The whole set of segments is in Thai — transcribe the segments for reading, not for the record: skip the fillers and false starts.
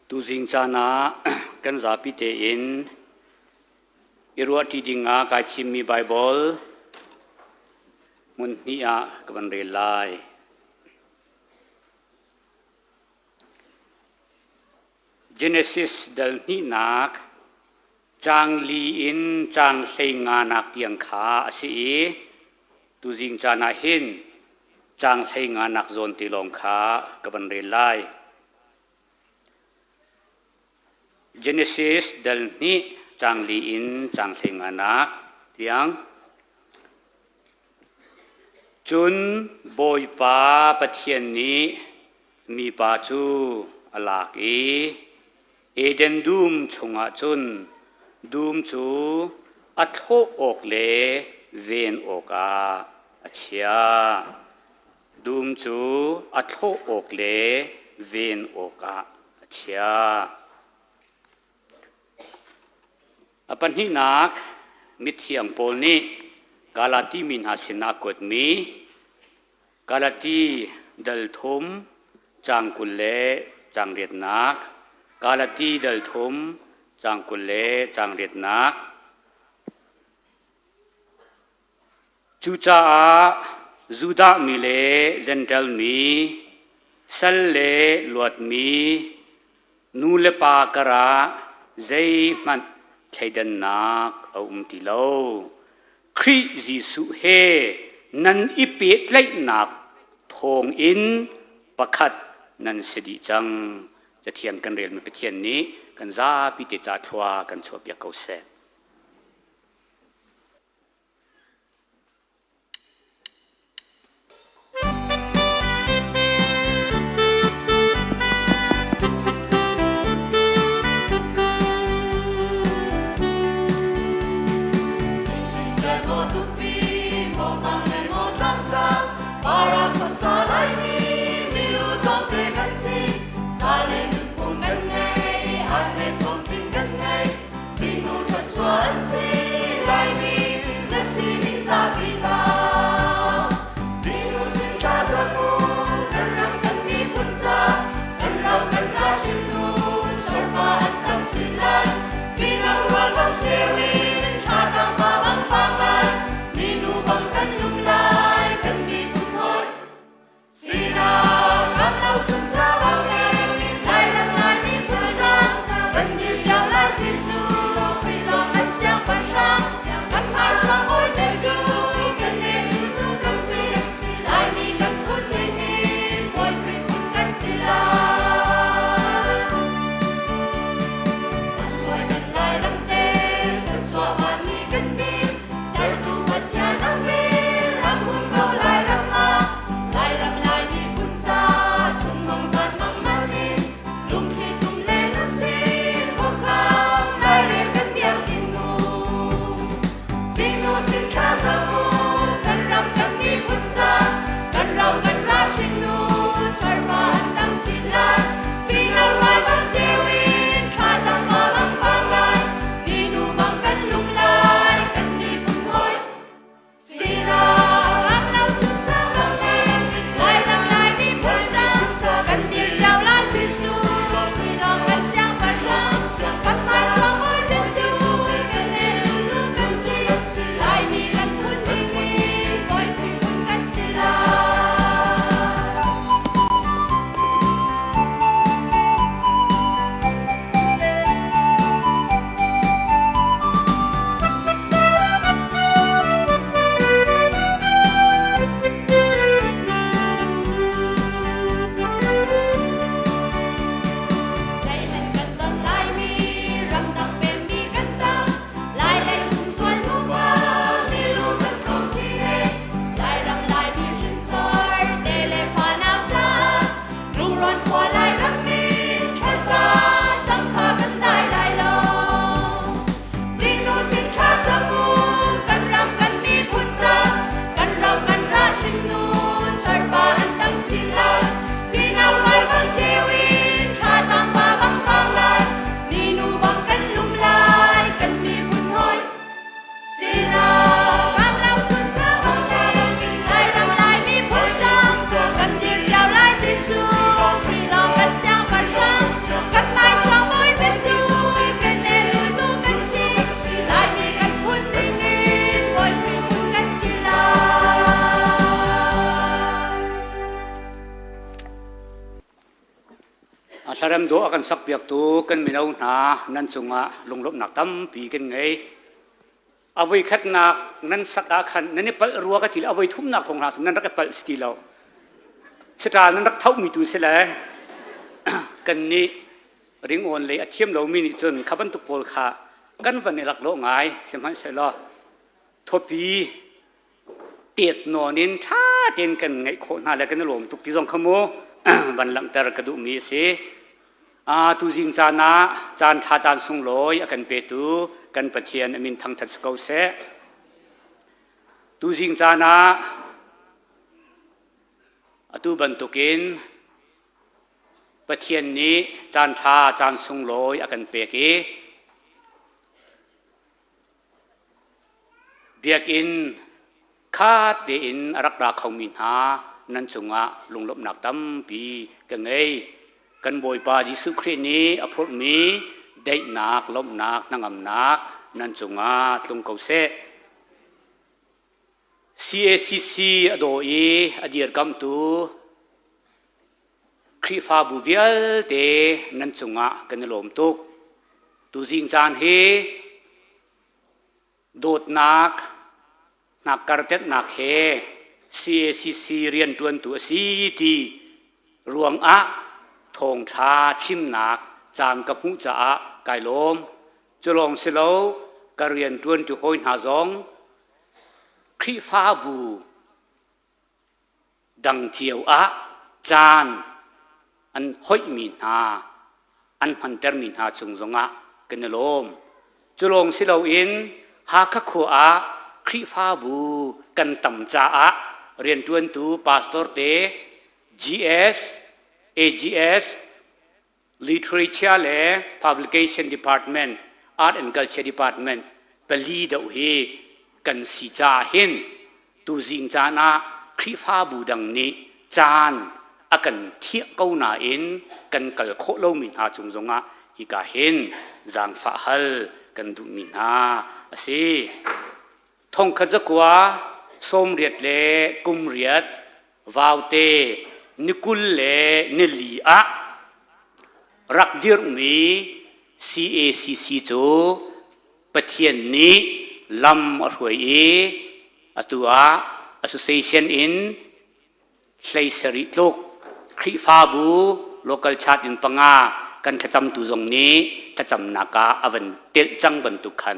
tu zing chana kan za pi te in irua ti dinga ka chimmi bible mun ni a kan re lai Genesis dal ni nak chang li in chang hlei nga nak tiang kha asi tu zing chana hin chang hlei nga nak zon ti long kha kan re lai Genesis dal ni chang li in chang hlei nga nak tiang chun boi pa pathian ni mi pa chu alak Eden dum chunga chun dum chu atho ok le ven oka achia dum chu atho ok le ven oka achia apan hi nak mithiam pol ni galati min hasina kot mi galati dal thum chang kulle chang riat nak galati dal thum chang kulle chang riat nak chu cha juda mi le gentle mi sal le luat mi nu le pa kara zai man thaidan nak ti lo Kri Jisu he nan ipi tlai nak thong in pakhat nan sedi changจะเทียนกันเรียนมันไปเทียนนี้กันซาพิจิจาทัวกันชอบยาเกาเส สารมโดอากันสักเปียกตูกันไม่เอาหนานั่นจงะลงลบหนักตั้มปีกันไงเอาไว้ขัดหนักนั่นสักอาขันนั่นนี่ปลรัวกันทีเอาไว้ทุ่มหนักของเรานั่นรักปลสติเราสตานั้นรักเท่ามีตัวเสียแล้วกันนี้ริงโอนเลยเทียมเรามีนิจนขับันตุโพลขากันวันนี้รักโลง่ายสมัยเสร็จแล้วทบีเตียดนอนินท่าเตียนกันไงโคน่าแล้วกันหลวมตุกที่ส่งขโมบันลังแต่กระดูมีเสตูจิงจานะจานท่าจานสุงลอยกันเปตูกันปะเทียนมินทังทัศกเอาเสตูจิงจานะตูบันตุกินปะเทียนนี้จานท่าจานสุงลอยกันเปกีเบียกินคาดเดินรักรักเขามินหานั่นจงะลงลบหนักตั้มปีกันไงกันบอยปาจิสุครีนี้อภรมีได้หนักลบหนักนั่งอำนักนั่นจงะลงเขาเส CACC อโดยอดีตกำตูครีฟาบูเวลเตนั่นจงะกันลมตุกตูจิงจานเฮโดดนักกระเต็ดนักเฮ CACC เรียนตัวนตัวซีทีรวงอะทงชาชิมนักจานกับมุจ่าไก่ลมจะลองเสลาวกเรียนตัวนตัวหอยหาซองครีฟ้าบูดังเจียวอะจานอันหอยมีนาอันพันเตอร์มีนาจงจงอะกันลมจะลองเสลาวอินหาคักขัวอะครีฟ้าบูกันต่ำจ้าเรียนตัวนตัวพาสตอร์เต GS AGS Literature และ Publication Department Art and Culture Department ไปลีดเอาเฮกันสีจ้าเห็นตูจิงจานะครีฟ้าบูดังนี้จานอากันเทียเก้าหนาอินกันกัลโคโลมินหาจงจงะฮิกาเห็นจางฟ้าฮัลกันดูมินหาสิทงขจักว่าสมเรียดเล่กุมเรียดวาวเตนิคุลเล่นิลีอะรักดิรมี CACC โจปะเทียนนี้ลำอรวยอตัว Association in ไซสริโลกครีฟาบู local chat in ปังอากันขจำตุจงนี้ขจำนักาอวันเตลจังบรรทุกขัน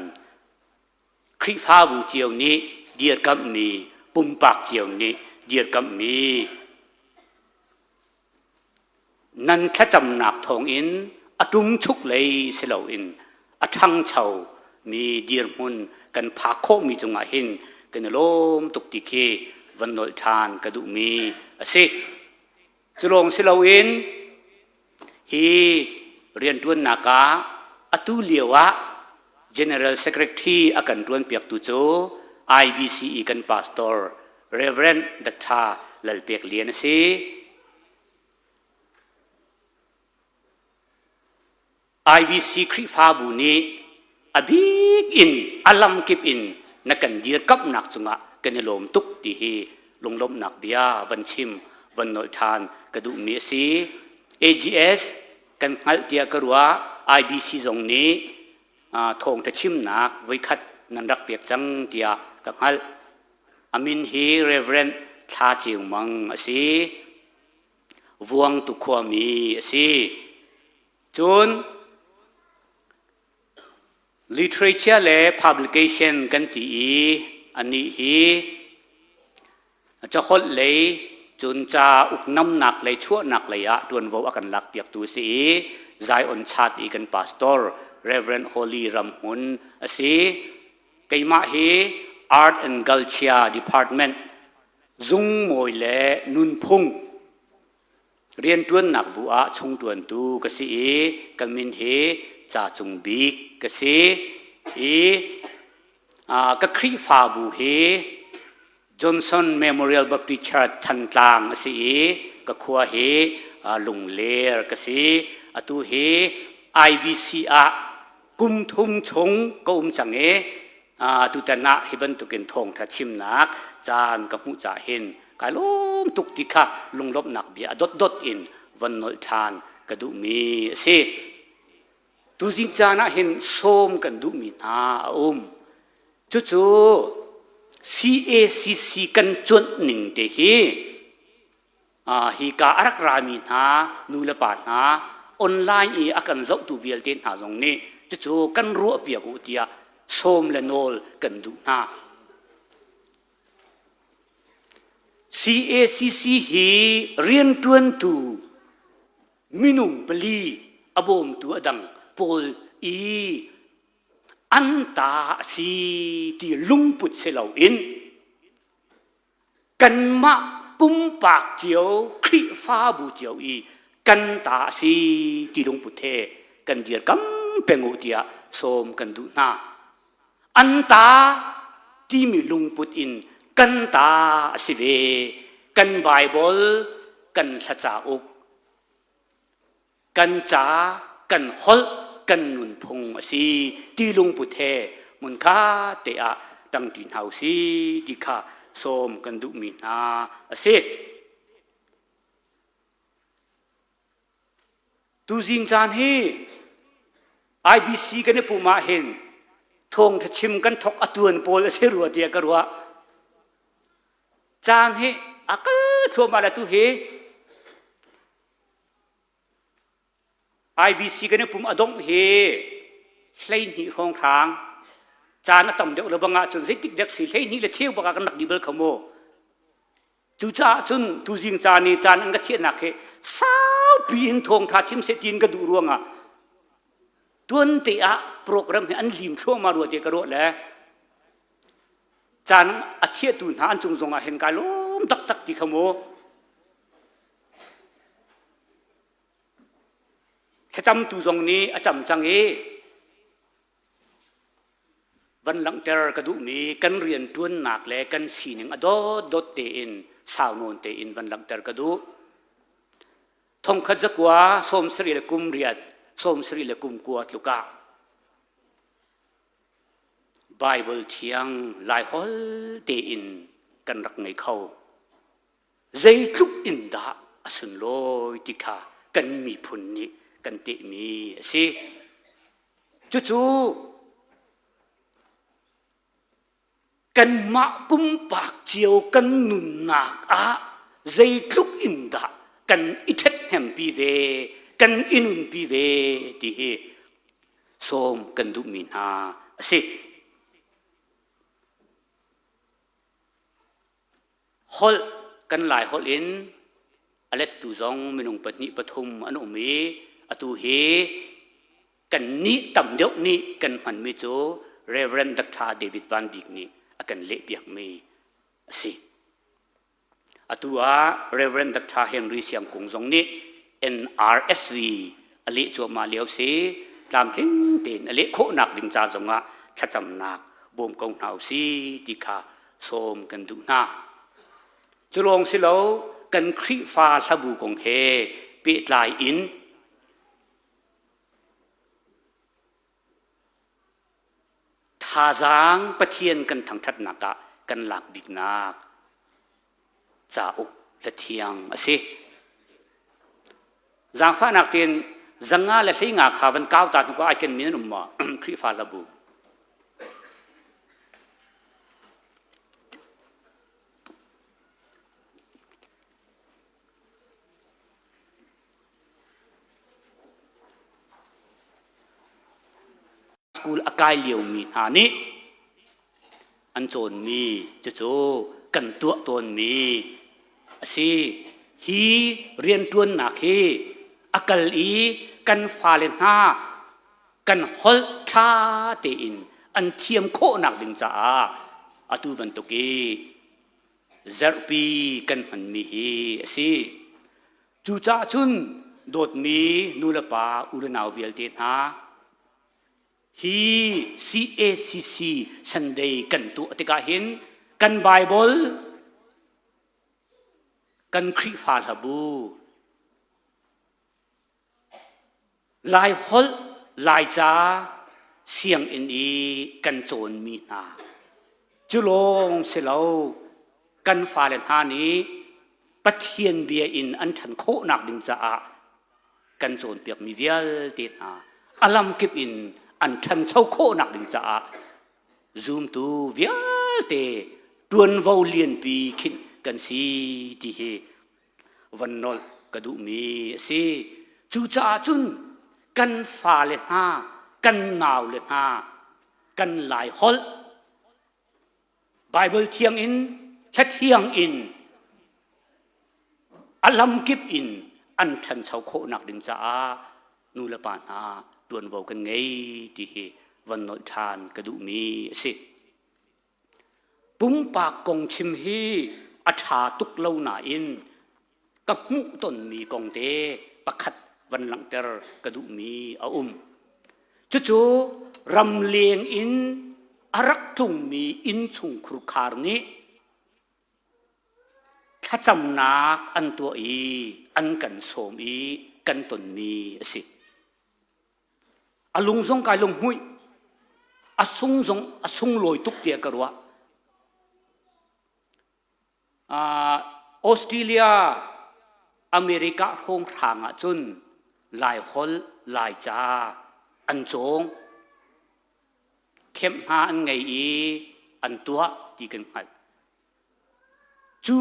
ครีฟ้าบูเจียวนี้เดียร์กับมีปุ่มปากเจียวนี้เดียร์กับมีนั่นแค่จำหนักทองอินอดุมชุกเลยเสลาอินอทังเฉามีเดียร์มุนกันพาโคมีจงอาหินกันลมตุกติเควันนอลทานกระดุมีสิจะลงเสลาอินฮีเรียนตัวนากาอตุเลียวะGeneral Secretary akan tuan piak tujo IBC ikan pastor Reverend Dr. Lalpiak lian si IBC krifa buni abig in alam kip in nakan dir kap nak chunga kanelom tuk ti hi longlom nak bia van chim van nol than kadu mi si AGS kan ngal tia karwa IBC zong niทงจะชิมนักไว้คัดนันรักเปียกจังเดียกับฮัลอามินฮีเรเวรนทาจิวมังสิวงตุขวามีสิจุน literature และ publication กันตีอันนี้ฮีจะคนเลยจุนจะอุกน้ำหนักเลยชั่วหนักเลยอะตัวนวัวกันหลักเปียกตัวสิใจอ่อนชาติอีกันพาสตอร์Reverend Holy Ramhun สิไกมาเฮ Art and Culture Department จุงมวยเล่นุนพุงเรียนตัวนนักบัวชงตัวนตูกสิกมินเฮจ่าจงบิกกสิก็ครีฟ้าบูเฮ Johnson Memorial Baptist Church ทันตางสิก็ขัวเฮลุงเลร์กสิอตูเฮ IBC กุมทุ่มชงก็จังตุตนะฮิบันตุกินทงทัชิมนักจานกับมุจ่าเห็นกายล้มตุกติคะลงลบหนักเบียดดอินวันนอลทาน กระดูมีเสียตุจิงจานะเห็นส้มกันดูมีนาจู่ๆ CACC กันจนหนึ่งเดียฮีกาอารักรามีนานูเลปานาออนไลน์อากันจะตูเวลเต็นหาตรงนี้จู่ๆกันรัวเปียกุติยาส้มเลนอลกันดูนา CACC ฮีเรียนตวนตูมินุมปลีอบอมตัวดังโพลอันตาสีที่ลุงปุดเสลาอินกันมาปุ่มปากเจียวครีฟ้าบูเจียวกันตาสีที่ลุงปุดเทกันเดียร์กำเป็นอุติยาสมกันดูนาอันตาที่มีลุงปุดอินกันตาสิเวกันไบเบิลกันสัจจาอุกกันจ้ากันฮอลกันนุนพงสีที่ลุงปุเทมุนค่าเตะดังดินเฮาสีที่ข้าสมกันดุมีนาเสตูจิงจานเฮ IBC กันเนี่ยปูมาเห็นทงทัชิมกันทกอตุนโพลเสรัวเดียกรัวจานเฮอากาทัวมาแล้วตูเฮIBC กันเนี่ยผมอดมเฮเล่นนี่ห้องทางจานนั่งต่ำเดียวเราบังอาจจนสิติดเด็กสิเล่นนี่เลยเชี่ยวบังอากันนักดีเบลขโมจู่จ้าจนตูจิงจานนี่จานอังกฤษนักเฮสาวปีนทงท่าชิมเสตินกระดูรวงตัวนเตะโปรแกรมอันลิมช่วงมารัวเดียกรัวแล้วจานอาเทียตุนหาอันจงเห็นการล้มตักที่ขโมถ้าจำตัวตรงนี้อาจำจังเอวันหลังเจอกระดูมีกันเรียนตัวหนักและกันสีหนึ่งดดเตอินสาวโนนเตอินวันหลังเจอกระดูทงขัดจักว่าสมสรีละกุมเรียดสมสรีละกุมกวดลูกะไบเบิลเทียงลายฮอลเตอินกันรักในเขาใจลุกอินดาสุนโลยติกากันมีพุนนี้กันติมีสิจู่ๆกันมาปุ่มปากเจียวกันนุนนักใจลุกอินดากันอิเทแฮมปีเวกันอินุนปีเวที่เฮสมกันดุมินาสิฮอลกันหลายฮอลอินอเล็ดตุจงมินุงปนิปฐุมอนุมีอตุเฮกันนี้ต่ำเดียวนี้กันมันไม่โจเรเวรนดักทาเดวิดวันบิกนี้กันเละเปียกมีสิอตัวเรเวรนดักทาเฮนรีเซียมคงจงนี้ NRSV อเละโจมาเลี้ยวสิตามทิ้งเต็นอเละโคหนักดึงจ่าจงถ้าจำหนักบ่มกงหาวสิที่ข้าสมกันดูหน้าจะลงสิแล้วกันครีฟ้าสบูกงเฮเปิดลายอินทาจางปะเทียนกันทั้งทัดนักกันหลักบิกนักจ่าอุกละเทียงสิจางฟ้านักเตียนจังงาและที่งาขาวันก้าวตาตุก็ไอเกันมีนุ่มมาครีฟ้าสบูกูลอากายเลียวมีหานี้อันโจนมีจู่ๆกันตัวตนมีสิฮีเรียนตัวหนักเฮอักลีกันฟาเลนหากันฮอลทาเตอินอันเทียมโคหนักดึงจ้าอตุบันตุกีเซอร์ปีกันมันมีเฮสิจู่จ้าจุนโดดมีนูลปาอุรนาวเวลเตนาฮี CACC Sunday กันตัวติกาเห็นกันไบเบิลกันคริฟาลฮับูลายฮอลลายจ้าเสียงอินอีกันโจนมีนาจุลงเสลากันฟาเลนฮานี้ปะเทียนเบียอินอันทันโคนักดึงจ้า กันโจนเปียกมีเวียลติดอลัมกิบอินอันทันเช่าโคนักดึงจ้าซูมตูเวียลเตตวนวาวเลียนปีขินกันสีที่เฮวันนอลกระดูมีสิจูจ้าจุนกันฟ้าเลหากันหนาวเลหากันหลายฮอลไบเบิลเทียงอินแค่เทียงอินอลัมกิบอินอันทันเช่าโคนักดึงจ้านูละปานาตวนวาวกันไงที่เฮวันนอลทานกระดูมีสิปุ้มปากกงชิมฮีอัฐาตุกเล่าหนาอินกับมุต้นมีกองเตประคัดวันหลังเตอร์กระดูมีอาจู่รำเลียงอินอารักตุงมีอินชุงครุคาร์นี้ถ้าจำนักอันตัวอันกันโสมกันตนมีสิอาลุงทรงกายลงหุยอาซุงลอยตุกเดียกรัวออสเตรเลียอเมริกาคงทางจุนหลายคนหลายจ้าอันจงเข้มหาอันไงอันตัวที่กันหัดจู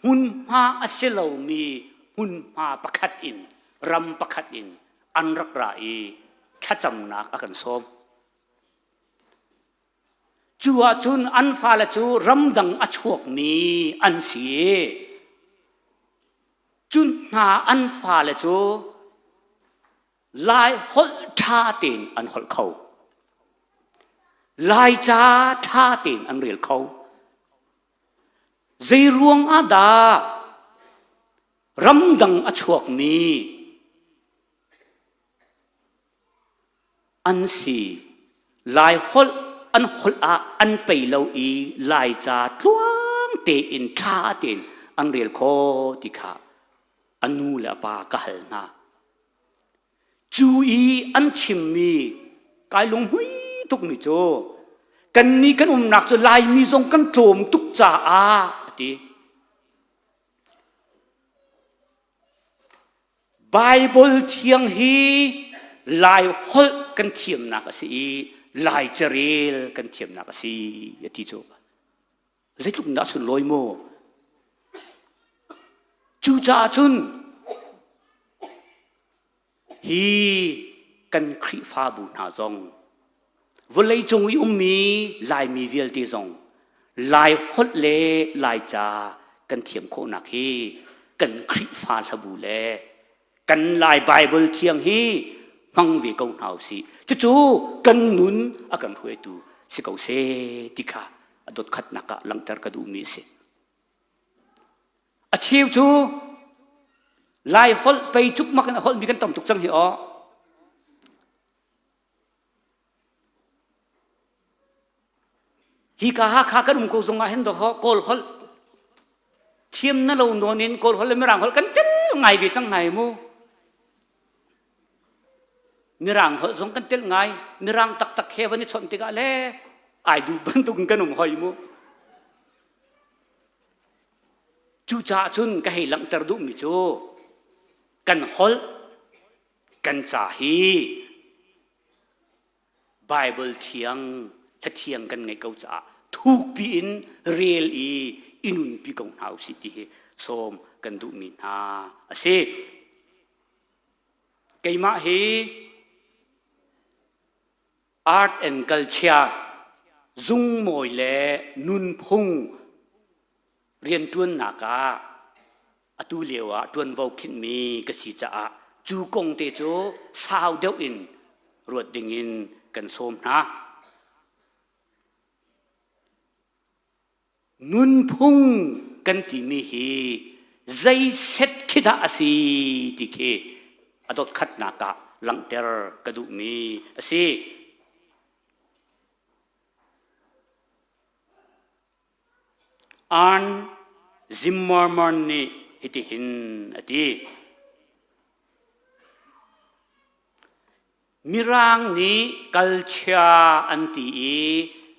หุ่นมาอัศเลวมีหุ่นมาประคัดอินรำประคัดอินอันรักไรถ้าจำนักอากันสมจูอาจุนอันฟ้าละจูรำดังอชวกมีอันเสียจุนหาอันฟ้าละจูลายหดท่าเตีนอันหดเขาลายจ้าท่าเตีนอันเรียลเขาใจรวงอาดารำดังอชวกมีอันสีลายหดอันหดอันไปเลาลายจ้าทวงเตอินท่าเตีนอันเรียลเขาติขาอันนูละปากะหลนาจูอันชิมมีกายลงหุยทุกมิโจกันนี้กันหนักจนลายมีทรงกันโจมทุกจ่าติไบเบิลเทียงฮีลายฮอลกันเทียมนักสิลายเจริญกันเทียมนักสิยติโจเล็กลุกนักสุดลอยโมจูจ่าจุนฮีกันคริฟ้าบุญหาจงวันเลยจงวิมีลายมีเวียลตีจงลายฮดเล่ลายจากันเทียมโคนักฮีกันคริฟ้าทบุเล่กันลายไบเบิลเทียงฮีมังวิกงเอาสิจู่กันนุนอากันหวยตูสิเขาเสติค่ะอดขัดนักหลังจากกระดูมีสิอาชีพจูลายฮอลไปจุกมักนะฮอลมีกันต่ำตุกจังเหรอฮีกาฮาขากันกูส่งมาเห็นดอกโกลฮอลเทียมนั่นเราโนนินโกลฮอลไม่รังฮอลกันเต้ไงไปจังไงมูมีรังฮอลส่งกันเต้ไงมีรังตักเฮวันนี้ชนติกาเล่ไอดูบันตุกกันหอยมูจูจ่าจุนก็ให้หลังตรดุมิโจกันฮอลกันจ่าฮีไบเบิลเทียงถ้าเทียงกันไงเขาจ่าทุกปีนเรียลอินุนปีกงหาวสิที่สมกันดุมินาเสกไกมาเฮ Art and Culture จุงมวยเล่นุนพงเรียนตวนนากาอตุเลียวตวนวาวขินมีกษีจ่าจูกงเตโจสาวเดียวอินรวดดิ่งอินกันสมนะนุนพงกันที่มีฮีใจเซ็ตคิดาสีติเคอดขัดนากาหลังเตอร์กระดูมีสิอันซิมมอร์มันนี่ฮิติหินอดีมิรังนี้กัลเชียอันตี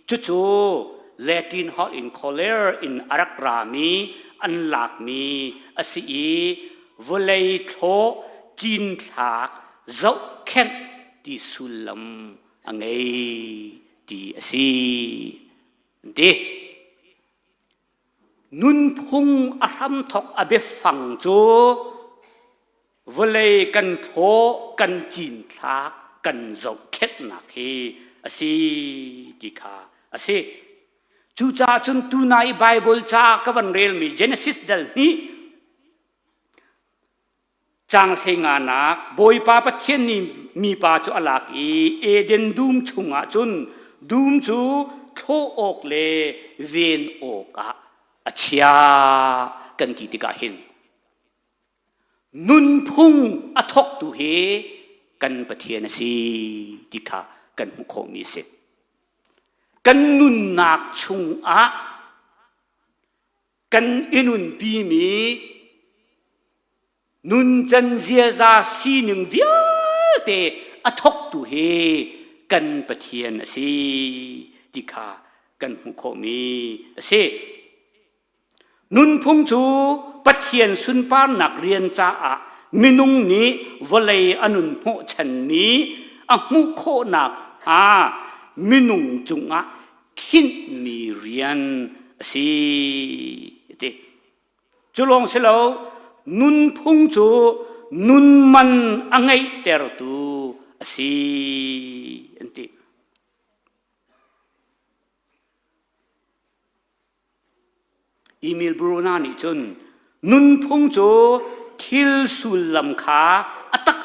จู่ๆ Latin hot in color in อารักรามีอันหลากมีอสีวลัยโถ จีนถากเจ้าแค่ที่สุลลัมอังไงที่สิเดนุนพุงอารมทอกอเบฟังโจวเลยกันโถกันจีนถากกันเจ้าแค่นักเฮสิดีค่ะสิจูจ่าจุนตูนายไบเบิลจากัวันเรลมีเจเนซิสเดลนี้จางเฮงานักบอยปาปะเทียนนี้มีปาจุอลักอีเอเดนดูมชุงอาจุนดูมจูโทออกเลเวนออกอาเชียกันที่ติกาเห็นนุนพุงอทกตุเฮกันปะเทียนสีติกากันมุขมีเสกันนุนนักชุงกันอินุนปีมีนุนจันเจียซาสีหนึ่งเดียวเตอทกตุเฮกันปะเทียนสีติกากันมุขมีเสนุนพุงจูปะเทียนสุนปานนักเรียนจ้ามินุงนี้วลัยอนุนโหฉันนี้มุขนักมินุงจุงขินมีเรียนสิเดจุลองเสลานุนพุงจูนุนมันอังไงเตอร์ตูสิอันติอีเมลบรูนานิจุนนุนพุงจูทิลสุลลัมขาอัตัก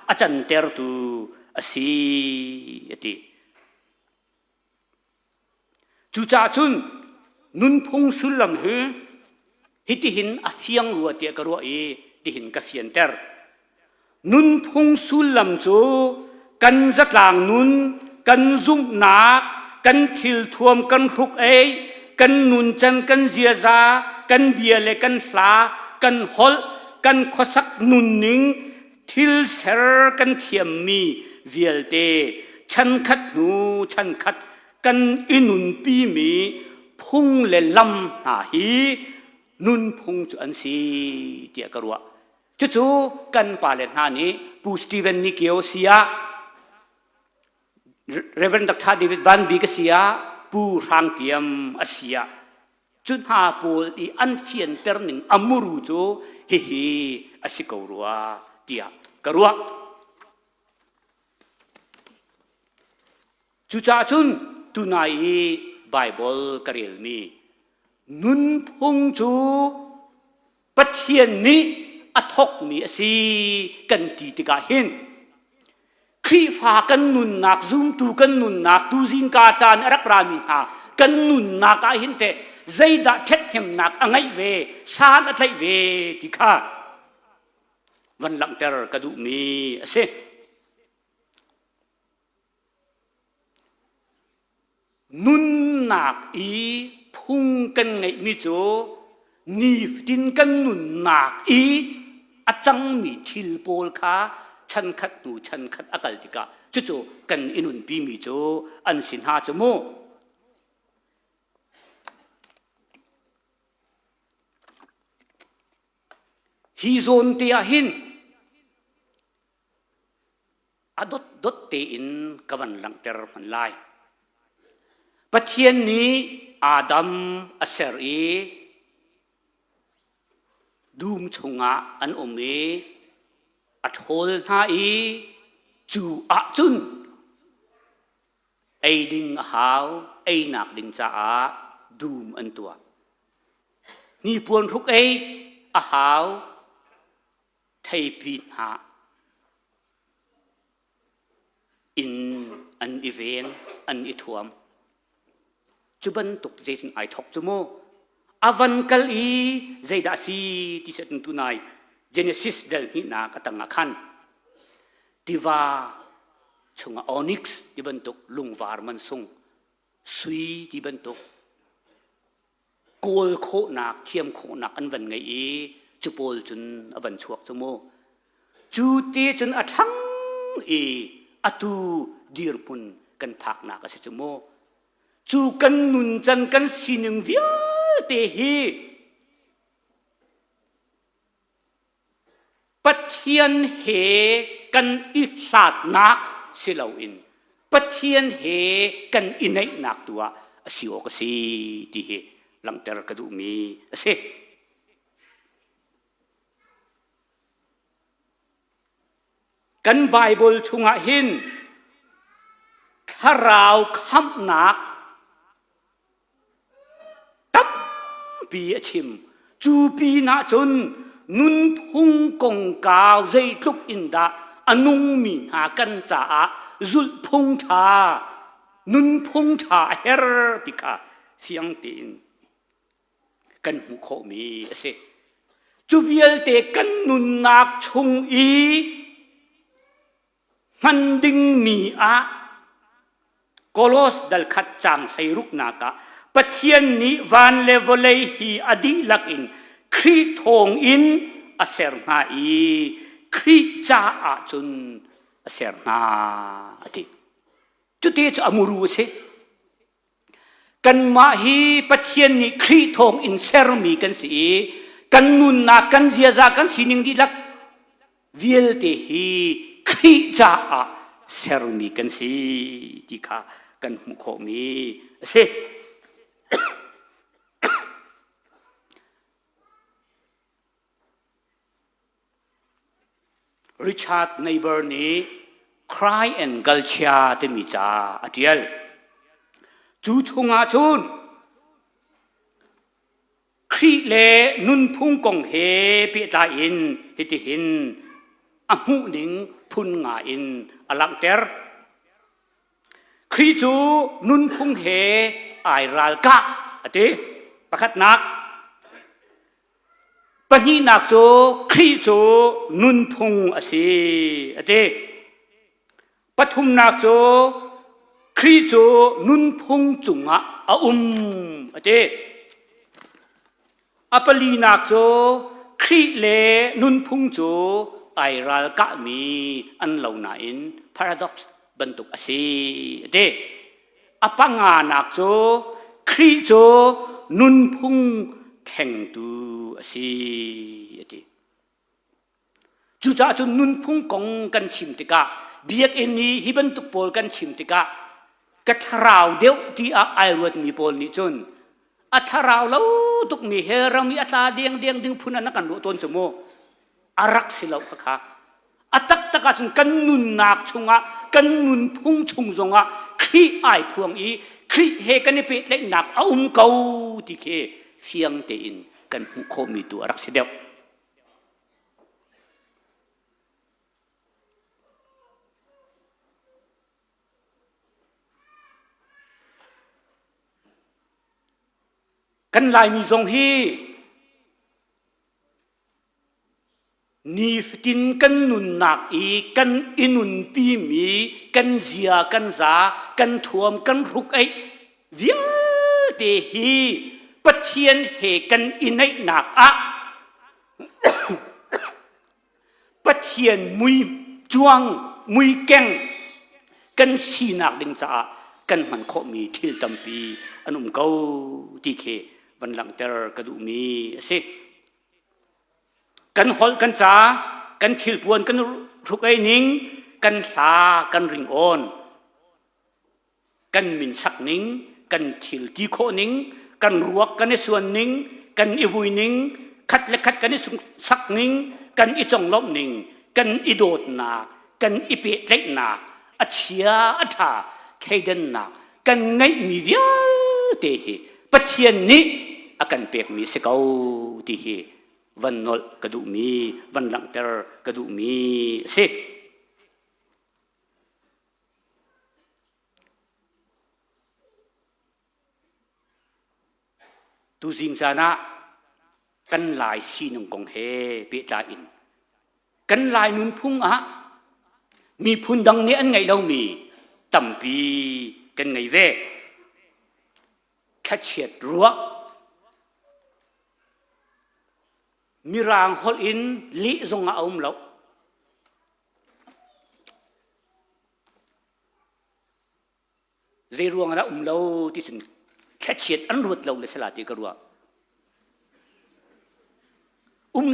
อาจันเตอร์ตูสิอันติจูจ่าจุนนุนพงสุลลัมเฮฮิติหินอาเฟียงรัวเตียกรัวติหินกาเฟียนเตอร์นุนพงสุลลัมจูกันจัดลางนุนกันซุ่มนักกันทิลทวมกันรุกกันนุนจันกันเจียซากันเบียเลกันสลากันฮอลกันขสักนุนนิงทิลเซอร์กันเทียมมีเวียลเตฉันขัดนูฉันขัดกันอินุนปีมีพุงเลลำนาฮีนุนพุงจุอันสีเตียกรัวจู่ๆกันปาเลนานี้ปูสตีเวนนิเกียวเสียเรเวนดักทาเดวิดวันบีกเสียปูรางเตียมเสียจุดหาปูอีอันเฟียนเตอร์หนึ่งอมูรูจูฮิอสิกรัวเตียกรัวจู่จ้าจุนตุนายไบเบิลกรีลมีนุนพุงจูปะเทียนนี้อทกมีสีกันตีติกาเห็นครีฟ้ากันนุนนักซุ่มตูกันนุนนักตูจิงกาจานรักรามินหากันนุนนักเห็นแต่ใจดัดเท็ดเข็มนักอังไงเวสานอะไรเวติกาวันหลังเตอร์กระดูมีเสนุนนักพุงกันไงมิโจนีฟตินกันนุนนักอาจังมีทิลโปลขาฉันขัดนูฉันขัดอากาศติกาจู่ๆกันอินุนปีมิโจอันสินหาจโมฮิโซนเตียหินดดเตอินกวันหลังเตอร์มันไลปะเทียนนี้อาดัมอัสเซรีดูมชงอันอเมอัทโฮลนาจูจุนดิงหาวนักดิงจ้าดูมอันตัวนี่ปวนทุกหาวไทยพีหาอินอันอีเวนอันอิทวมจุบันตุกเจสินไอทอกจโมอาวันกัลใจดาซีที่เสด็จตุนายเจเนซิสเดลหินากตังขันทิวาชงออนิกส์ที่บรรทุกลุงวาร์มันซุงสุยที่บรรทุกโกลโคนักเทียมโคนักอันวันไงจุโปลจนอวันชวกจโมจูเตจนอทั้งอตูดีร์ปุนกันพักนักสิจโมจูกันนุนจันกันสินึงเวียเตฮีป ปัจเจียนเหกันอิสาดนักสิเลาอินปัจเจียนเหกันอินในนักตัวสิโอกสิที่เหหลังแต่กระดูมีเสกันไบเบิลชุงะหินถ้าเราคำหนักตั้มปีชิมจูปีนาจนนุนพุงกงกาวใจทุกอินดาอนุงมีหากันจ่าจุลพุงชานุนพุงชาเฮรติกาเสียงตีนกันหุโคมีเสจูเวลเตกันนุนนักชงอีมันดิงมีอะโกลอสดัลขัดจังให้รุกนากะปัจเจียนนี้วันเลวเลยฮีอดีลักอินครีทงอินอาเซร์นาอีครีจ้าอาจุนอาเซร์นาอดีจุดที่จะอมูรูเสกันมาฮีปัจเจียนนี้ครีทงอินเซร์มีกันสิกันนุนนากันเจียจากกันสินิงดีลักเวลเตฮีครีจ้าอาเซร์มีกันสิที่ข้ากันมุขมีเสริชาร์ดในเบอร์นี้ cry and กัลชาเตมิจ้าอดีลจูชงอาจุนครีเลนุนพุงกงเฮปิตาอินฮิติหินอหูนิงพุนงาอินอลังเตอร์ครีจูนุนพุงเฮไอรัลกะอดีประคัดนักปนีนักโจครีโจนุนพุงอสีอดีปทุมนักโจครีโจนุนพุงจุงะออดีอปลีนักโจครีเลนุนพุงโจไอรัลกะมีอันเหล่านั้น paradox บรรทุกอสีเดอปังานักโจครีโจนุนพุงแข่งตูอสีเดจูจ่าจุนุนพุงกงกันชิมติกะเบียดเอ็นนี้ฮิบรรทุกโพลกันชิมติกะกัทราวเดียวที่ไอวดมีโพลนิจนอัทราวแล้วตุกมีเฮรามีอัตาเดียงดึงพุนันนักันดูต้นสมออารักสิเลาค่ะอัตักตะกัจกันนุนนักชงะกันนุนพุงชงจงะครีไอพวงอีครีเฮกันนี่เป็นเล็กหนักเอาเกาที่เคเฟียงเตอินกันหุโคมีตัวรักเสียเดียวกันลายมีทรงฮีนีฟตินกันนุนนักอีกันอินุนปีมีกันเสียกันซากันทวมกันรุกไอเวียเตฮีปัจเจียนเหกันอินไอนักอะปัจเจียนมุยจวงมุยแกงกันสีนักดิงซากันมันโคมีทิลตัมปีอันเกาที่เควันหลังเตอร์กระดูมีสิกันฮอลกันจ้ากันทิลปวนกันรุกไอนิงกันสากันริงออนกันมินสักนิงกันทิลตีโคนิงกันรวกกันในส่วนนิงกันอีวุยนิงคัดและคัดกันในสักนิงกันอีจงลบนิงกันอีโดดนากันอีเปเล็กนาอัจฉริยะอัฐาเทเดนนากันไงมีเวียเตหิปัจเจียนนี้อากันเปียกมีสกาวที่เหวันนลกระดูมีวันหลังเตอร์กระดูมีเสกตูสิงซานะกันลายสีนงกงเฮเปียตาอินกันลายนุนพุ่งอะมีพุนดังนี้อันไงเรามีตั้มปีกันไงเวคัดเฉียดรัวมีรางฮอลอินลิจงเอาเราเรื่องเราเราที่สุดแค่เฉียดอันรุดเราเลยสลัดที่กรัว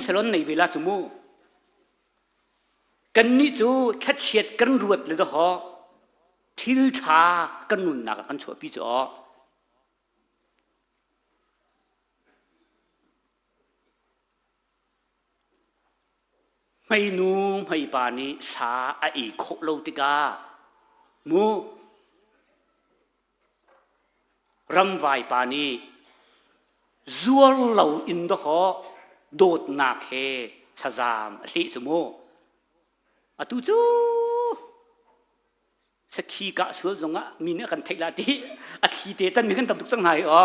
สลอนในเวลาชั่วโมง กันนี่จูแค่เฉียดกันรวดเลยก็หอทิลชากันนุนนักกันชัวพี่จ๋อไม่นูไม่ปานี้สาอีโคโลติกามูรำไวปานี้จัวเหล่าอินดหอโดดนาเคสะจามลิสมูอะตุจูสักขีกะสวลจงะมีเนื้อกันไทยลาตีอะขีเตจันมีกันตับตุกสังหายอ๋อ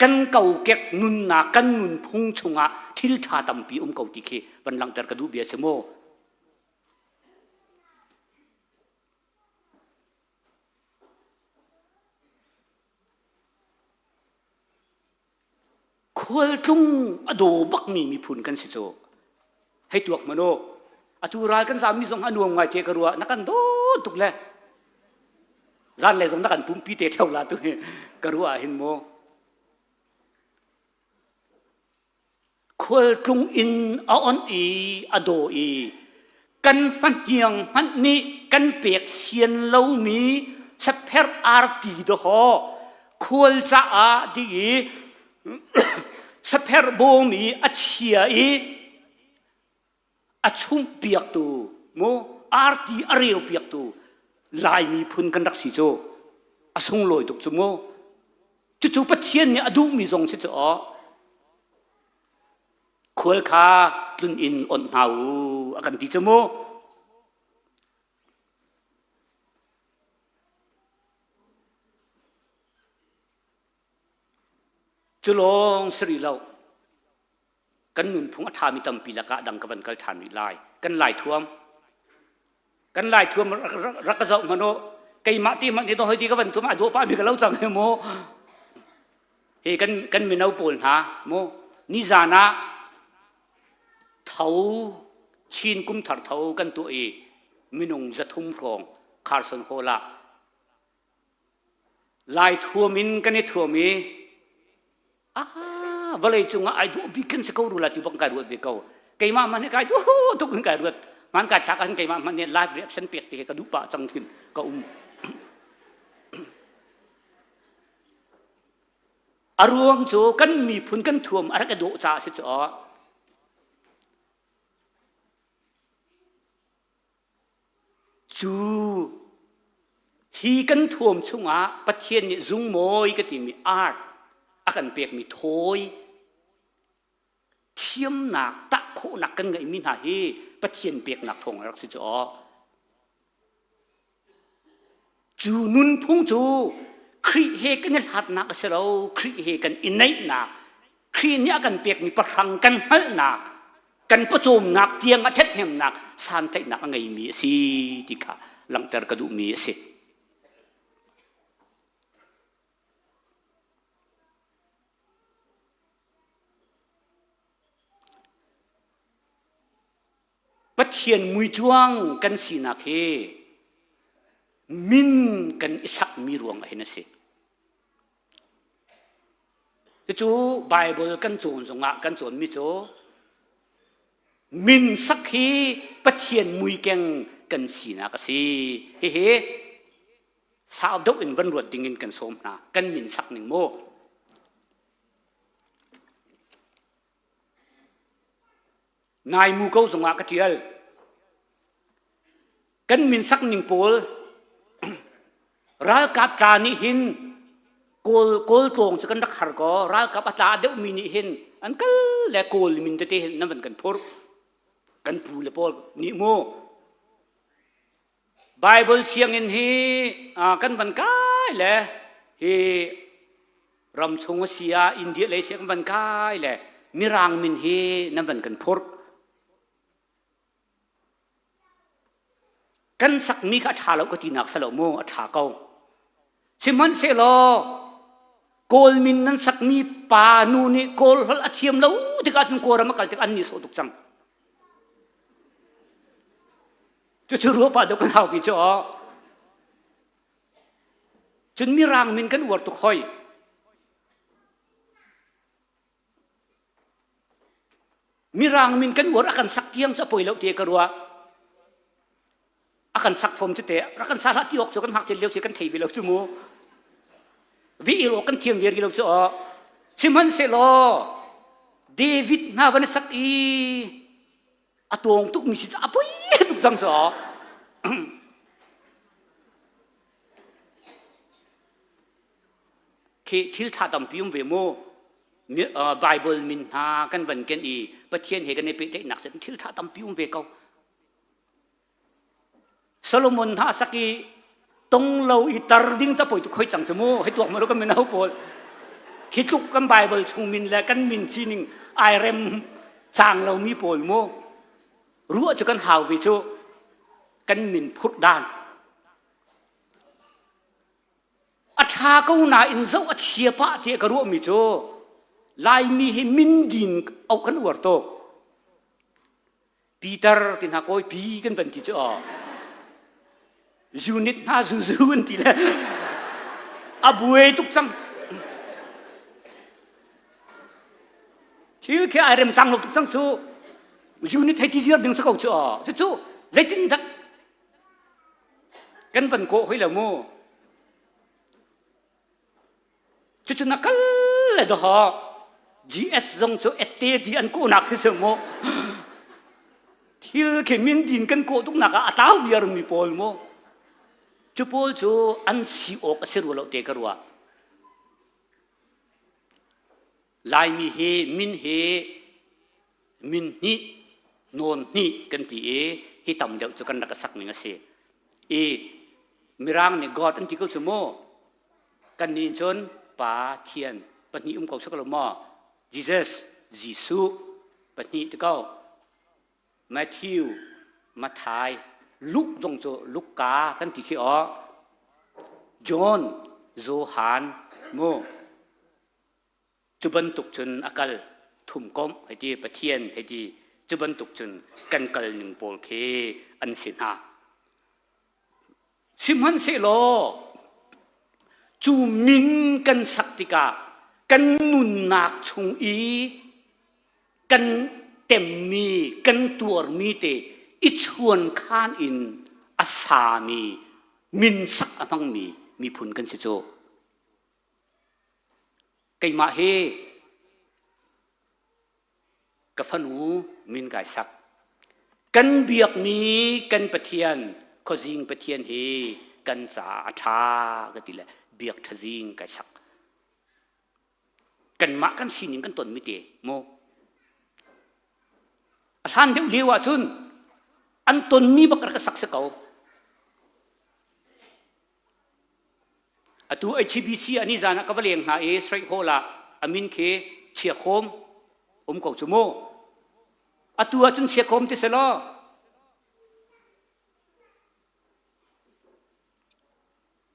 กันเก่าเก็กนุนนากันนุนพุงชงะทิลชาตัมปีเก่าติเควันหลังแต่กระดูเบียสมูควรจุงอโดบักมีพุนกันสิโจให้ตัวมโนอตุรากันสามีสองอนุงไงเจกรัวนักกันโดตุกเลยร้านเลยสงนักกันปุ่มปีเตเท่าลาตัวกรัวเห็นโมควรจุงอินเอาอันอีอโดอีกันฟันเยียงมันนี่กันเปียกเสียนเล่ามีสเปรอาร์ตีดหอควรจะอาดีสเปรโบมีอัจฉริยะอัชุ่มเปียกตูโมอาร์ตีอารียวเปียกตูลายมีพุนกันรักสิโจอสงลอยตุกจุโมจู่ๆปัจเจียนเนี่ยอดูมีทรงสิโจควรค่าตุนอินอ่อนหาวอากันที่จุโมจุลงสรีเรากันนุนพุงอัฐามิตัมปีละกะดังกับวันกัลฐานวิไลกันลายท่วมรักษามโนไก่มาตีมันนี่ต้องให้ดีกับวันท่วมอาดูป้ามีกันเล่าจังโมเฮกันมีนาปูนหาโมนิจานะเท้าชินกุมถัดเท้ากันตัวมินงจะทุ่มพรองคาร์สันโฮลาลายท่วมินกันนี่ท่วมีวันเลยจุงไอ้ดูบิกันสกอรูลาที่บังการวดเด็กเขาไก่มามันเนี่ยไก่ดูทุกคนการวดมันการชักกันไก่มามันเนี่ยไลฟ์เรียกฉันเปียกตีกระดูปะจังขึ้นก็อารมณ์โจกันมีพุนกันท่วมอะไรก็โดจ่าสิจ๋อจูฮีกันท่วมช่วงประเทศเนี่ยจุงโมยก็ที่มีอาร์ตอากันเปียกมีโถยเทียมหนักตะโคหนักกันไงมีหน้าที่ประเทศเปียกหนักทงรักสิจ๋อจูนุนพุ่งจูครีเฮกันเนี่ยหัดหนักเสเราครีเฮกันอินไนหนักครีเนี่ยกันเปียกมีประทังกันหัดหนักกันประจุหนักเตียงอาทิตย์เนี่ยหนักสานไทยหนักไงมีสิที่ค่ะหลังจากกระดูมีสิปัจเจียนมุยจวงกันสีนักเฮมินกันอิสักมีรวงเห็นสิจู่ไบเบิลกันโจนจงะกันโจนมิโจมินสักเฮปัจเจียนมุยแกงกันสีนักสิเฮ้สาวดอกอินวันรวดดิ่งกันสมนากันมินสักหนึ่งโมนายมูเก้าสงะกระเทียลกันมินสักหนึ่งปูลรักกับจานิหินโกลตรงจะกันรักหารก็รักกับอาจารย์เดี๋ยวมินิหินอันก็แหละโกลมินเตะนั่นเป็นกันพูดกันพูดเลยพูดนิโมไบเบิลเสียงอินฮีกันบันกายแหละเฮรำชงเสียอินเดียเลยเสียงบันกายแหละมิรางมินเฮนั่นเป็นกันพูดกันสักมีข้าชาเราก็ตีนักสลบโมอัฐาเก่าสิมันเสลอโกลมินนั้นสักมีปานูนี่โกลฮัลอาเทียมแล้วที่การเป็นโกรามกัลที่อันนี้โสตุกจังจะรู้ป่ะเดี๋ยวกันเอาพี่จ๋อจนมีรางมินกันอวดตุกคอยมีรางมินกันอวดอากันสัก tiang sa poilo te karua akan sak fom te akan sala ti ok kan hak te leu se kan thei bi lo chu mu vi ilo kan thiam ver gi lo chu simhan se lo David na van sak i atong tuk mi si apoi tuk sang so khi thil tha tam pium ve mo Bible min ha kan van ken i pathian he kan ne pe te nak se thil tha tam pium ve kau Solomon ha saki tong lo i tar ding cha poi tu khoi chang chmu he tuak ma ro kan men hau pol khi tuk kan Bible chung min la kan min chi ning ai rem chang lo mi pol mo ruwa chu kan hau vi chu kan min phut dan atha ko na in zo a chia pa te ka ru mi chu lai mi he min din au kan war to Peter tin ha koi pi kan van ti chu unit na zu un ti la abuai tuk chang thil ke arem chang lo tuk chang chu unit hay ti zir ding sa ko chu chu leitin dak kan van ko hoi la mo chu nakal le do ha GS zong chu ette di an ko nak se mo thil ke min din kan ko tuk naka ataw biar mi pol mo chu pol chu an si ok se ru lo te karwa lai mi he min ni non ni kan ti hi tam deu chu kan nak sak ni nga se mirang ni God an ti ko chu mo kan ni chon pa thian patni ko sak lo mo Jesus Jisu patni te ko Matthew Mathai Luke dong chu Luka kan ti khi John Johan mo chuban tuk chun akal thum kom hai ti pathian hai ti chuban tuk chun kan kal ning pol khe an sin ha simhan se lo chu min kan saktika kan nun nak chung i kan tem mi kan tuar mi te i chuan khan in asami min sak amang mi phun kan se cho cây mạ he cái phân u min cái sắc căn biếc mi căn bát thiên có riêng bát thiên he căn trả tha cái tỷ lệ biếc thà riêng cái sắc căn mạ căn xin những căn tuần mi tê mô han theo liu à chun an tuần mi bạc cái sắc sẽ cầu atu HBC ani zana kavaleng na straight hola amin ke chia khom ko chumo atu atun chia khom te selo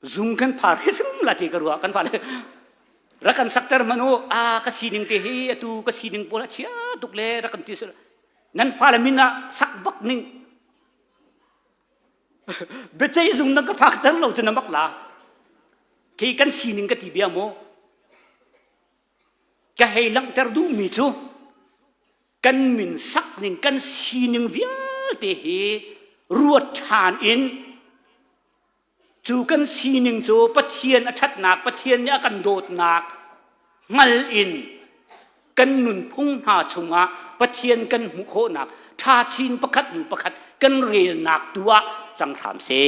zum kan phar rum la te karwa kan phale rakan saktar mano ka sining te he atu ka sining pola chia tukle rakan ti selo nan phale minna sak bak ning betei zum na ka phaktar lo chana makla khi kan sining ka tibia mo ka heilang terdu mi chu kan min sak ning kan sining vial te he ruat than in chu kan sining chu pathian athat nak pathian ya kan dot nak ngal in kan nun phung ha chunga pathian kan mu kho nak tha chin pakhat nu pakhat kan rel nak tua chang tham se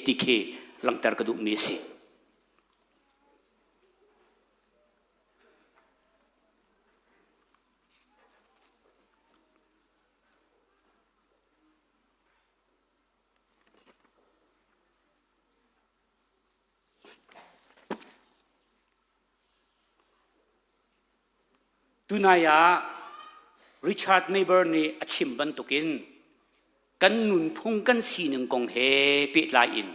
ti khe lang ter ka du mi se tunaya Richard Neighbor ni achim ban tukin kan nun phung kan sineng kong he pet lai in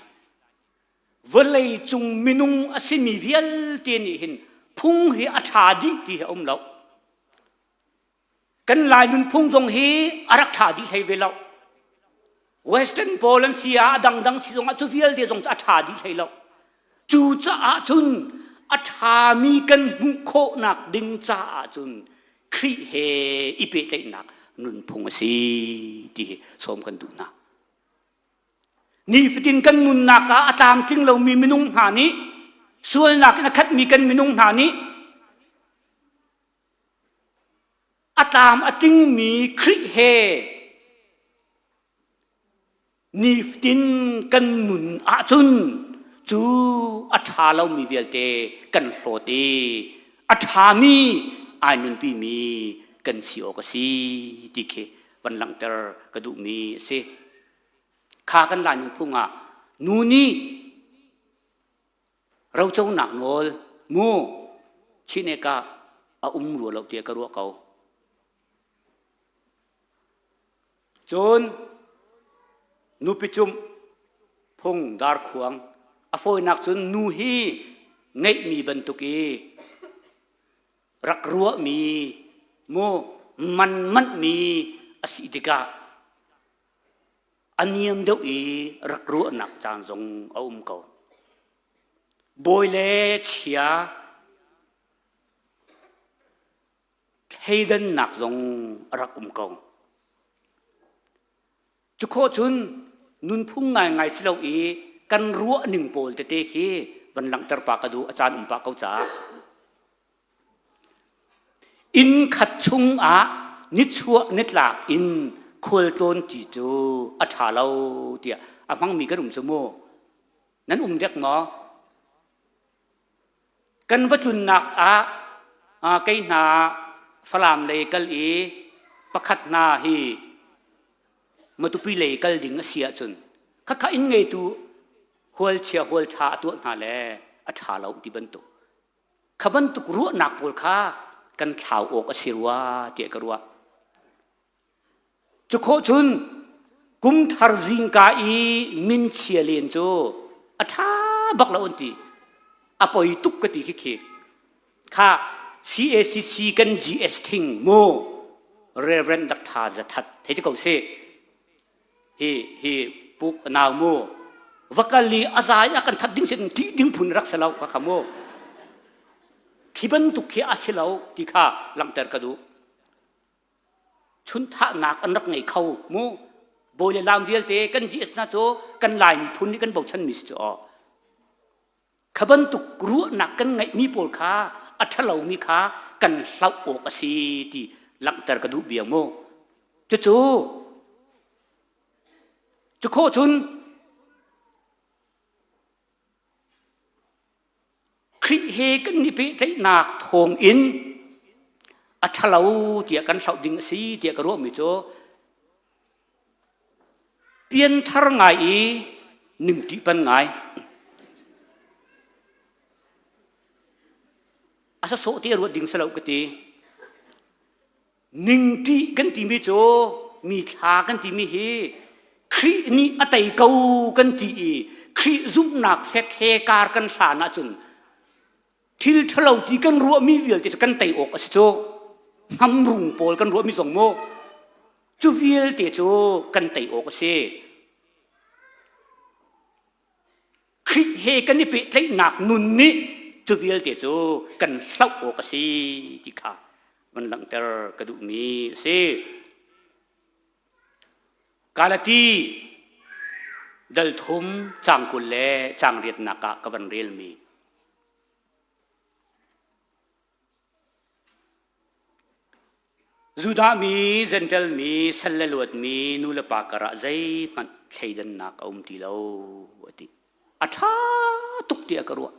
velei chung minung asimi vial te ni hin phung he athadi ti om lo kan lai nun phung jong he arak thadi thei ve lo Western Poland sia dang si jong chu vial de jong athadi thei lo chu cha a chun athami kan mu kho nak ding cha chun kri he ipe te nak นุนพงสีที่สมกันดูนะนี่ฟิตินกันนุนนักอาตามจึงเรามีมินุงหานี้ส่วนนักนักขัดมีกันมินุงหานี้อาตามอติงมีคริเฮนี่ฟิตินกันนุนอาจุนจูอัฐาเรามีเวลเตกันโหดดีอัฐามีไอ้นุนปีมีกันสิโอกสีดิเควันหลังเตอร์กระดูมีเสข้ากันหลายนุนพุ่งอ่ะนูนี่เราเจ้าหนักโนลมูชิเนการัวเราเตียกรัวเขาจนนูปิจุมพงดาร์ขวงอโฟยนักจนนูฮีเงยมีบรรทุกีรักรัวมีโมมันมีอสิติกาอันยมเดียวอีรักรัวนักจานทรงเอาเขาบอยเล่เชียเทดันนักทรงรักเขาจุโคจุนนุนพุ่งไงสิเราอีกันรัวหนึ่งโปลเตะขี้วันหลังตรปากระดูอาจารย์ปากเขาจ๋าอินขัดชุงอะนิชัวนิหลักอินโคลโตนจิจูอัฐาเราเดียอามังมีกระดุมสมโมนั้นเด็กหมอกันวัตถุนักไกนาฝรั่งเลยกัลอีประคัดนาฮีมาตุปีเลยกัลดิ่งเสียจนข้าอินไงตูหัวเชียหัวชาตัวนาแลอัฐาเราที่บรรทุกขบันตุกรัวหนักปวดขากันเท้าอกอสิรวาเตียกรัวจุโคชุนกุมทาร์จิงกาอีมินเชียเลียนโจอัฐาบักละอุนตีอปอยตุกกติขิเคข้า CACC กัน GS ทิ้งโมเรเวนดักทาจะทัดเฮ้ยจะเขาเซ่เฮปุกนาวโมวักลีอาซายกันทัดดิ้งเส้นที่ดิ้งพุนรักษาเราข้าโมขีบันตุกขีอาเชลาที่ข้าลังเตอร์กระดูชุนท่านักอันรักไงเขาโมโบยลามเวลเตกัน GS นะโจกันลายมีพุนนี่กันบอกฉันมิสจ่อขบันตุกรัวหนักกันไงมีปวดขาอัฐเหลามีขากันเล่าอกสีที่ลังเตอร์กระดูเบียงโมจะโคชุนคริเฮกันนี่เป็นใจหนักทงอินอัฐเหลาเตียกันเล่าดิ่งสีเตียกระรัวมิโจเปลี่ยนทางไงหนึ่งที่เป็นไงอาศัยโสตีรัวดิ่งสลาวกตีหนึ่งที่กันที่มิโจมีทากันที่มีเฮครีนี่อัตยเกากันที่ครีซุปนักเฟกเฮการกันสานะจุนทิลทะเลาที่กันรัวมีเวียลที่กันไตอกอาศัยโจทำรุงโปลกันรัวมีสองโมจูเวียลที่โจกันไตอกอาศัยครีเฮกันนี่เป็นใจหนักนุนนี่จูเวียลที่โจกันเล่าอกอาศัยที่ข้ามันหลังเตอร์กระดูมีเสกาลตีดัลทุมจางกุลเล่จางเรียดนักกบันเรียลมีจูดามีเซนเทลมีสัลเลลวดมีนูเลปากระใจมันใช้ดันนักตีเลววติอัฐาตุกเตียกรัว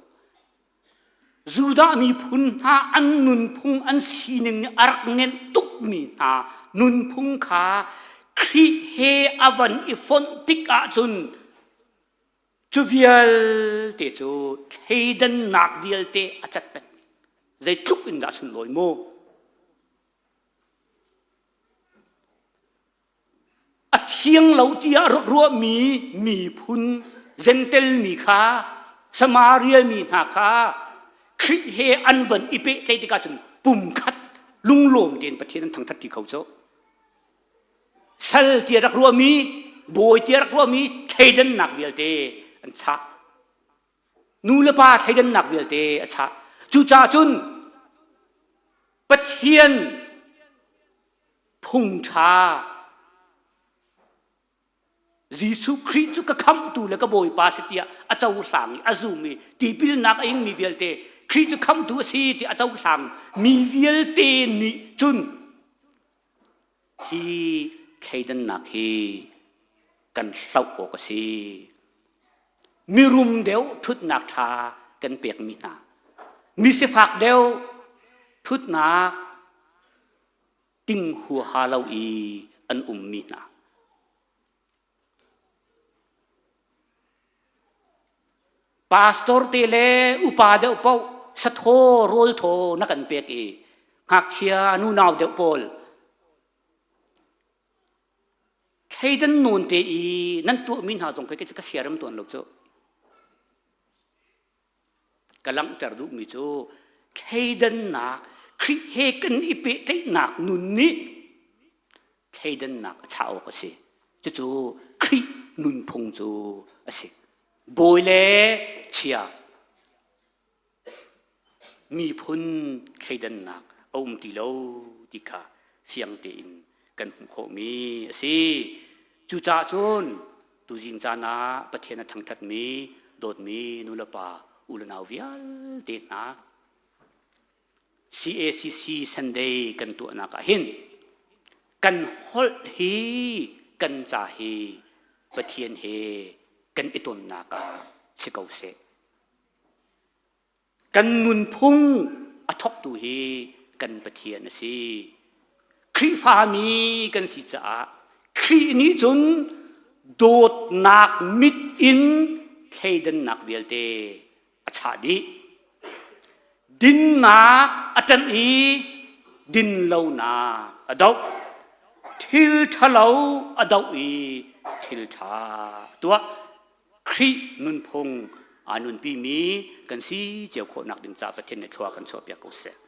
จูดามีพุนหาอันนุนพุงอันสีหนึ่งอารักเน้นตุกมีหานุนพุงขาครีเฮอวันอีฟอนติกอาจุนจูเวียลเตจูเทดันนักเวียลเตอาจัดเป็นใจทุกอินดัชนลอยโมอัดเชียงเหลาเตียรัวมีพุนเซนเตลมีขาสมาเรียมีนาขาคริเฮอันวันอีเปใจติกาจนปุ่มคัดลุงโลมเดินประเทศนั้นทางทัดที่เขาโจสัลเตียรักรัวมีโบยเตียรักรัวมีไทยดันนักเวลเตอันชะนูเลปาไทยดันนักเวลเตอันชะจูจ่าจุนประเทศพ พุงชาGiêsu Christ chu ka kham tu le ka boi pa setia achau sang azumi ti pil nak ing mi velte Christ chu kham tu si ti achau sang mi velte ni chun hi thaidan nak hi kan hlau o ka si mi rum deu thut nak tha kan pek mi na mi se phak deu thut nak ting hu ha lau i an mi na Pastor tele upade upau satho rol tho nakan pek e ngak chia nu naw de pol thaidan nun te i nan tu min ha jong kai ka siaram ton lok cho kalang tar du mi cho thaidan nak khri he kan i pe te nak nun ni thaidan nak chao ko se chu khri nun phung chu ase bồi lệ chia mi phun khai đan nạc ông tì lâu tì cả phiang tiền cần khổ mi si chú cha chôn tu jing cha na bắt thiên thằng thật mi đột mi nu la pa u la nào vial tết na CACC Sunday cần tụ na cả hin cần hol hi cần cha hi bắt thiên heกันอิตุนนากาสิเกาเสกันมุนพุงอทบตุฮีกันปะเทียนสิครีฟามีกันสิจ้าครีนี้จนโดดนักมิดอินเทดันนักเวลเตอชาดิดินนักอัตันอีดินเลานาอดอกทิลทะเลาอดอกอีทิลทาตัวครีนุนพงอานุนปีมีกันซีเจียวโคนักดินจ่าประเทศในทัวกันชอบอยากกุศล